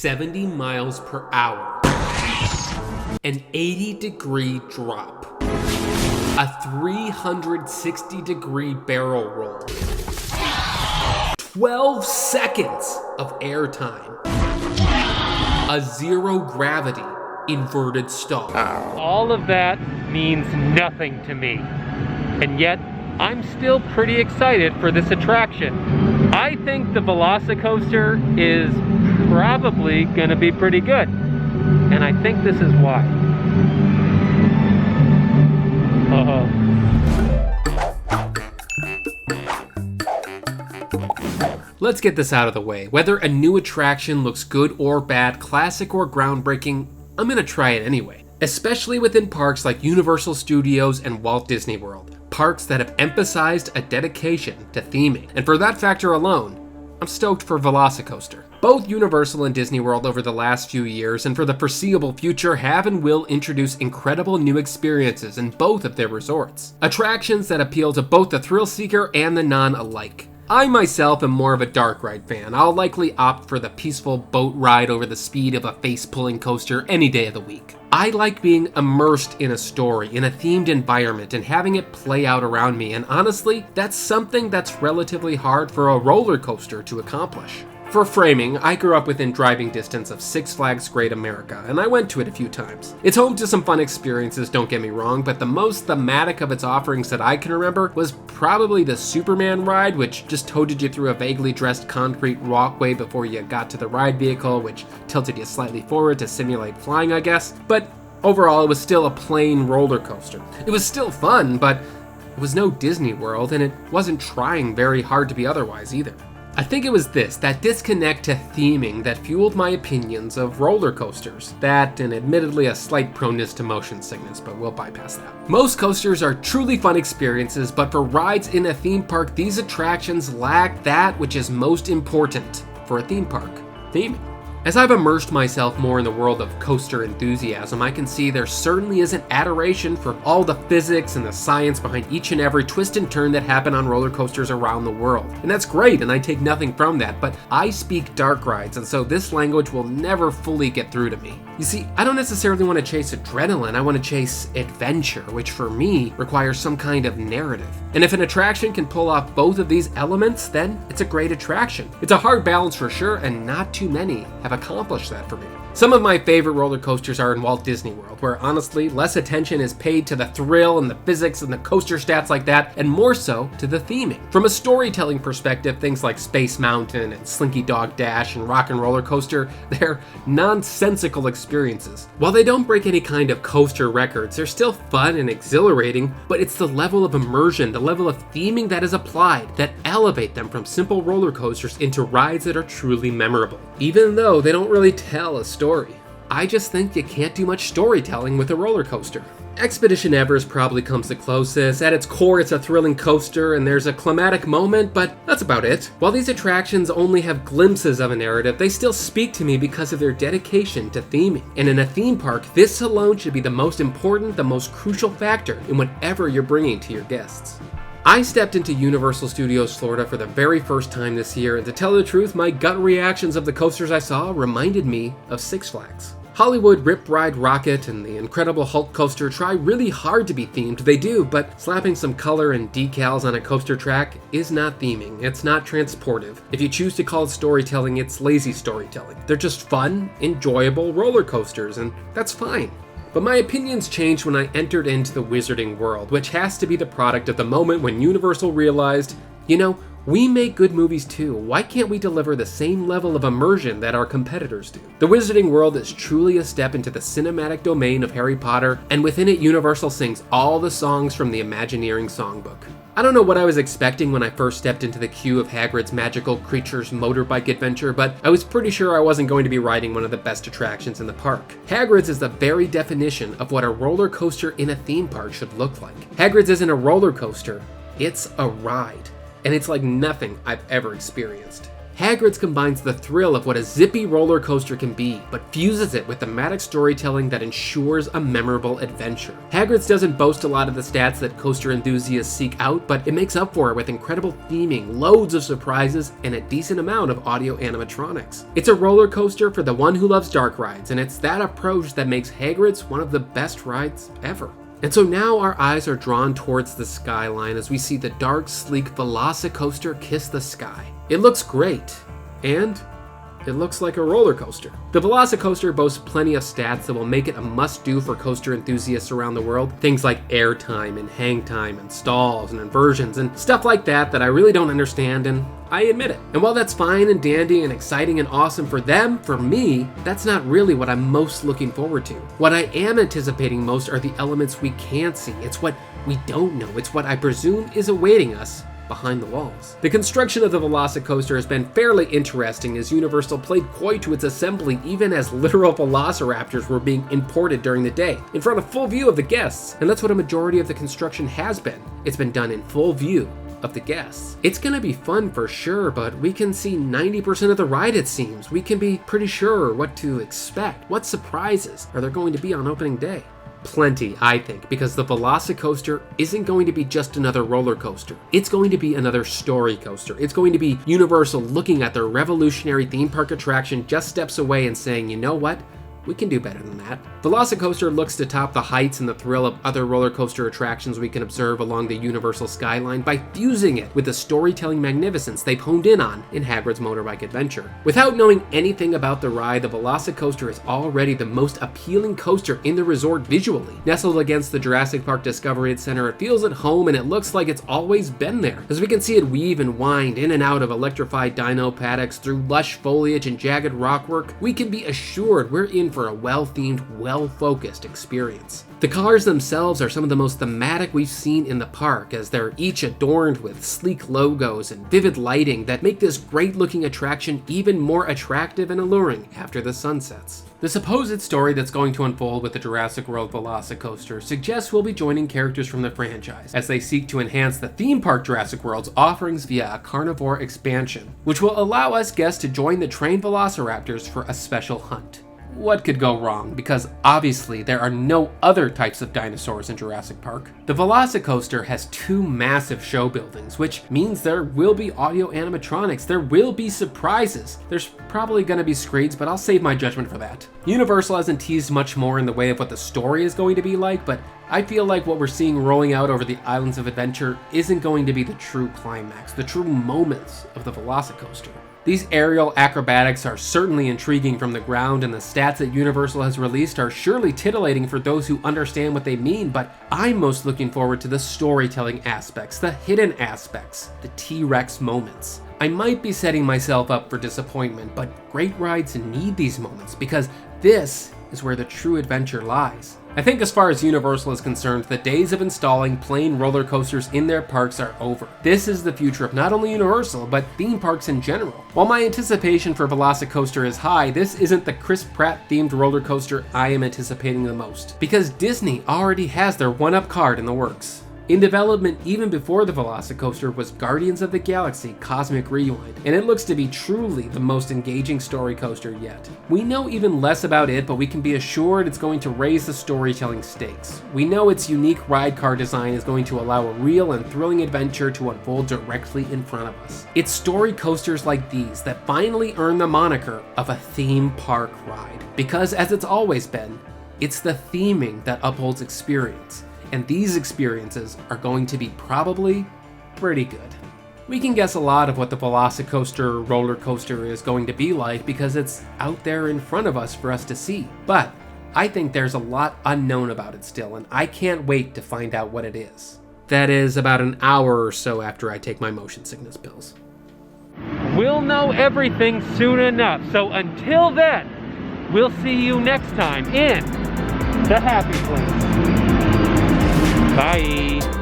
70 miles per hour, an 80-degree drop, a 360-degree barrel roll, 12 seconds of airtime, a zero-gravity inverted stall. All of that means nothing to me, and yet I'm still pretty excited for this attraction. I think the VelociCoaster is probably gonna be pretty good, and I think this is why. Let's get this out of the way. Whether a new attraction looks good or bad, classic or groundbreaking, I'm gonna try it anyway. Especially within parks like Universal Studios and Walt Disney World. Parks that have emphasized a dedication to theming. And for that factor alone, I'm stoked for VelociCoaster. Both Universal and Disney World over the last few years and for the foreseeable future have and will introduce incredible new experiences in both of their resorts. Attractions that appeal to both the thrill seeker and the non alike. I myself am more of a dark ride fan. I'll likely opt for the peaceful boat ride over the speed of a face-pulling coaster any day of the week. I like being immersed in a story, in a themed environment, and having it play out around me, and honestly, that's something that's relatively hard for a roller coaster to accomplish. For framing, I grew up within driving distance of Six Flags Great America, and I went to it a few times. It's home to some fun experiences, don't get me wrong, but the most thematic of its offerings that I can remember was probably the Superman ride, which just toted you through a vaguely dressed concrete walkway before you got to the ride vehicle, which tilted you slightly forward to simulate flying, I guess. But overall, it was still a plain roller coaster. It was still fun, but it was no Disney World, and it wasn't trying very hard to be otherwise either. I think it was that disconnect to theming that fueled my opinions of roller coasters. That, and admittedly a slight proneness to motion sickness, but we'll bypass that. Most coasters are truly fun experiences, but for rides in a theme park, these attractions lack that which is most important for a theme park: theming. As I've immersed myself more in the world of coaster enthusiasm, I can see there certainly is an adoration for all the physics and the science behind each and every twist and turn that happen on roller coasters around the world. And that's great, and I take nothing from that, but I speak dark rides, and so this language will never fully get through to me. You see, I don't necessarily want to chase adrenaline, I want to chase adventure, which for me requires some kind of narrative. And if an attraction can pull off both of these elements, then it's a great attraction. It's a hard balance for sure, and not too many have accomplished that for me. Some of my favorite roller coasters are in Walt Disney World, where honestly, less attention is paid to the thrill and the physics and the coaster stats like that, and more so to the theming. From a storytelling perspective, things like Space Mountain and Slinky Dog Dash and Rock and Roller Coaster, they're nonsensical experiences. While they don't break any kind of coaster records, they're still fun and exhilarating, but it's the level of immersion, the level of theming that is applied, that elevate them from simple roller coasters into rides that are truly memorable. Even though they don't really tell a story. I just think you can't do much storytelling with a roller coaster. Expedition Everest probably comes the closest. At its core, it's a thrilling coaster, and there's a climatic moment, but that's about it. While these attractions only have glimpses of a narrative, they still speak to me because of their dedication to theming. And in a theme park, this alone should be the most important, the most crucial factor in whatever you're bringing to your guests. I stepped into Universal Studios Florida for the very first time this year, and to tell the truth, my gut reactions of the coasters I saw reminded me of Six Flags. Hollywood Rip Ride Rocket and the Incredible Hulk coaster try really hard to be themed, they do, but slapping some color and decals on a coaster track is not theming, it's not transportive. If you choose to call it storytelling, it's lazy storytelling. They're just fun, enjoyable roller coasters, and that's fine. But my opinions changed when I entered into the Wizarding World, which has to be the product of the moment when Universal realized, we make good movies too. Why can't we deliver the same level of immersion that our competitors do? The Wizarding World is truly a step into the cinematic domain of Harry Potter, and within it, Universal sings all the songs from the Imagineering songbook. I don't know what I was expecting when I first stepped into the queue of Hagrid's Magical Creatures motorbike adventure, but I was pretty sure I wasn't going to be riding one of the best attractions in the park. Hagrid's is the very definition of what a roller coaster in a theme park should look like. Hagrid's isn't a roller coaster, it's a ride. And it's like nothing I've ever experienced. Hagrid's combines the thrill of what a zippy roller coaster can be, but fuses it with thematic storytelling that ensures a memorable adventure. Hagrid's doesn't boast a lot of the stats that coaster enthusiasts seek out, but it makes up for it with incredible theming, loads of surprises, and a decent amount of audio animatronics. It's a roller coaster for the one who loves dark rides, and it's that approach that makes Hagrid's one of the best rides ever. And so now our eyes are drawn towards the skyline as we see the dark, sleek VelociCoaster kiss the sky. It looks great, and it looks like a roller coaster. The VelociCoaster boasts plenty of stats that will make it a must-do for coaster enthusiasts around the world. Things like airtime and hang time and stalls and inversions and stuff like that I really don't understand, and I admit it. And while that's fine and dandy and exciting and awesome for them, for me, that's not really what I'm most looking forward to. What I am anticipating most are the elements we can't see. It's what we don't know. It's what I presume is awaiting us behind the walls. The construction of the VelociCoaster has been fairly interesting as Universal played coy to its assembly even as literal velociraptors were being imported during the day, in front of full view of the guests. And that's what a majority of the construction has been. It's been done in full view of the guests. It's gonna be fun for sure, but we can see 90% of the ride it seems. We can be pretty sure what to expect. What surprises are there going to be on opening day? Plenty, I think, because the VelociCoaster isn't going to be just another roller coaster. It's going to be another story coaster. It's going to be Universal looking at their revolutionary theme park attraction just steps away and saying, you know what? We can do better than that. VelociCoaster looks to top the heights and the thrill of other roller coaster attractions we can observe along the Universal skyline by fusing it with the storytelling magnificence they've honed in on in Hagrid's Motorbike Adventure. Without knowing anything about the ride, the VelociCoaster is already the most appealing coaster in the resort visually. Nestled against the Jurassic Park Discovery Center, it feels at home and it looks like it's always been there, as we can see it weave and wind in and out of electrified dino paddocks through lush foliage and jagged rockwork. We can be assured we're in for a well-themed, well-focused experience. The cars themselves are some of the most thematic we've seen in the park, as they're each adorned with sleek logos and vivid lighting that make this great-looking attraction even more attractive and alluring after the sun sets. The supposed story that's going to unfold with the Jurassic World VelociCoaster suggests we'll be joining characters from the franchise as they seek to enhance the theme park Jurassic World's offerings via a carnivore expansion, which will allow us guests to join the trained velociraptors for a special hunt. What could go wrong? Because obviously there are no other types of dinosaurs in Jurassic Park. The VelociCoaster has two massive show buildings, which means there will be audio animatronics, there will be surprises. There's probably gonna be screeds, but I'll save my judgment for that. Universal hasn't teased much more in the way of what the story is going to be like, but I feel like what we're seeing rolling out over the Islands of Adventure isn't going to be the true climax, the true moments of the VelociCoaster. These aerial acrobatics are certainly intriguing from the ground, and the stats that Universal has released are surely titillating for those who understand what they mean, but I'm most looking forward to the storytelling aspects, the hidden aspects, the T-Rex moments. I might be setting myself up for disappointment, but great rides need these moments because this is where the true adventure lies. I think as far as Universal is concerned, the days of installing plain roller coasters in their parks are over. This is the future of not only Universal, but theme parks in general. While my anticipation for VelociCoaster is high, this isn't the Chris Pratt themed roller coaster I am anticipating the most, because Disney already has their one-up card in the works. In development even before the VelociCoaster was Guardians of the Galaxy Cosmic Rewind, and it looks to be truly the most engaging story coaster yet. We know even less about it, but we can be assured it's going to raise the storytelling stakes. We know its unique ride car design is going to allow a real and thrilling adventure to unfold directly in front of us. It's story coasters like these that finally earn the moniker of a theme park ride, because as it's always been, it's the theming that upholds experience. And these experiences are going to be probably pretty good. We can guess a lot of what the VelociCoaster roller coaster is going to be like because it's out there in front of us for us to see. But I think there's a lot unknown about it still, and I can't wait to find out what it is. That is about an hour or so after I take my motion sickness pills. We'll know everything soon enough, so until then, we'll see you next time in the Happy Place. Bye.